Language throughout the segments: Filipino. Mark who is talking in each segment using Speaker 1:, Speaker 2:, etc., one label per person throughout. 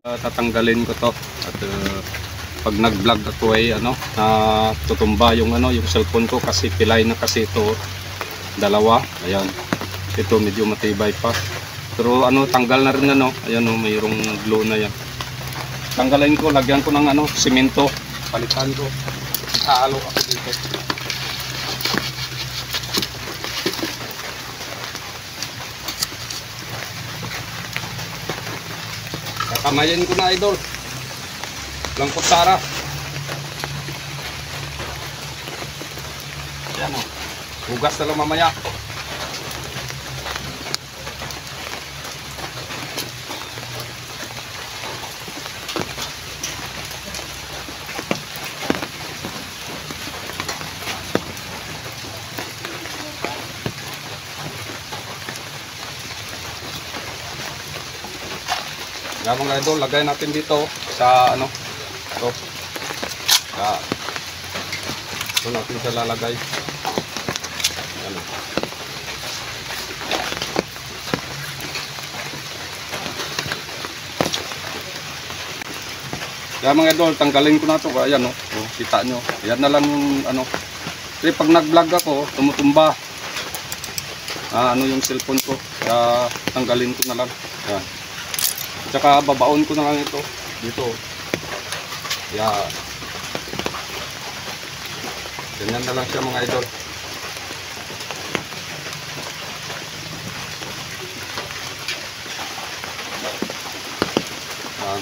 Speaker 1: Tatanggalin ko to at pag nag-vlog ako ay tutumba yung yung cellphone ko kasi pilay na kasi ito dalawa. Ayan. Ito medyo matibay pa. Pero tanggal na rin ayan mayroong glue na yan. Tanggalin ko, lagyan ko ng simento. Palitan ko. Halo ako dito. Kakamayin ko na, idol. Lang kutsara. Ayan o. Hugas na lang mamaya. Yan mga idol, lagay natin dito sa ito. Ito natin siya lalagay. Yan. Yan mga idol, tanggalin ko na ito. Ayan kita nyo. Yan na lang yung kasi pag nag-vlog ako, tumutumba. Yung cellphone ko. Kaya tanggalin ko na lang. Yan. Tsaka babaon ko na lang ito dito. Yan. Ganyan na lang siya mga idol. Yan.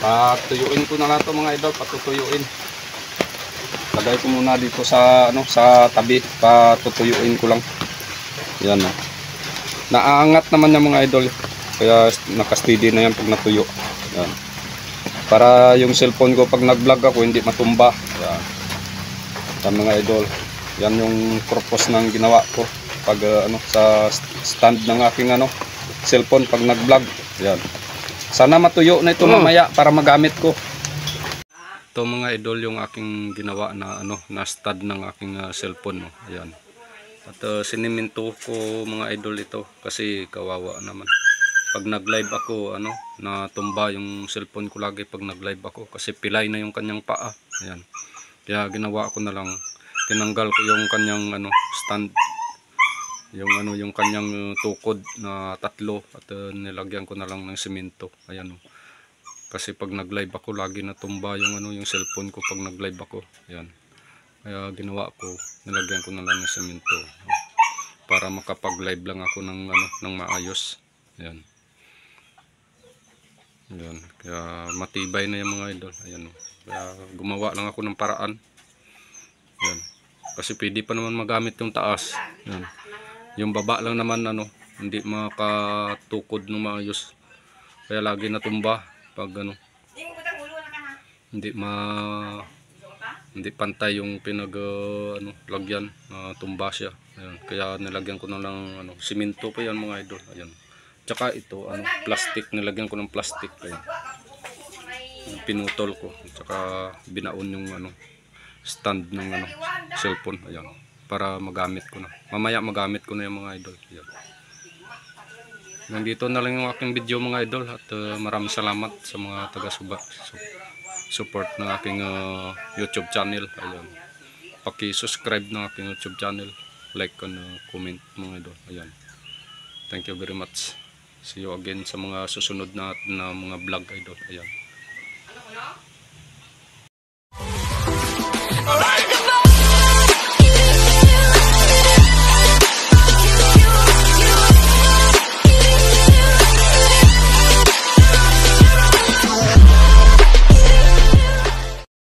Speaker 1: Patuyuin ko na lang ito mga idol. Patutuyuin. Lagay ko muna dito sa sa tabi. Patutuyuin ko lang. Yan o. Naaangat naman yung mga idol. Kaya naka-steady na yan pag natuyo. Yan. Para yung cellphone ko pag nag-vlog ako hindi matumba. Yan. Yan mga idol. Yan yung purpose ng ginawa ko pag sa stand ng aking cellphone pag nag-vlog. Yan. Sana matuyo na ito mamaya para magamit ko. Ito mga idol yung aking ginawa na na stand ng aking cellphone. Ayan. At siniminto ko mga idol ito kasi kawawa naman. Pag nag-live ako, natumba yung cellphone ko lagi pag nag-live ako kasi pilay na yung kanyang paa. Ayan. Kaya ginawa ko na lang, tinanggal ko yung kanyang stand, yung kanyang tukod na tatlo at nilagyan ko na lang ng simento. Ayan. Kasi pag nag-live ako lagi natumba yung yung cellphone ko pag nag-live ako. Ayan. Kaya ginawa ko, nilagyan ko na lang ng simento para makapag-live lang ako ng maayos. Ayan. Ayan, kaya matibay na yung mga idol. Ayan, kaya gumawa lang ako ng paraan. Ayan. Kasi pwede pa naman magamit yung taas. Ayan. Yung baba lang naman hindi makatukod ng maayos. Kaya lagi natumba pag hindi pantay yung lagyan, tumba siya. Ayan. Kaya nilagyan ko na lang simento pa yan mga idol. Ayan. Tsaka ito plastic, nilagyan ko ng plastic. Ayan. Pinutol ko tsaka binaon yung stand ng cellphone. Ayan. Para magamit ko na mamaya, magamit ko na yung mga idol. Ayan. Nandito na lang yung aking video mga idol at maraming salamat sa mga taga-support ng aking YouTube channel. Ayan. Paki-subscribe ng aking YouTube channel, like and comment mga idol. Ayan. Thank you very much. See you again sa mga susunod na mga vlog idol. Ayan.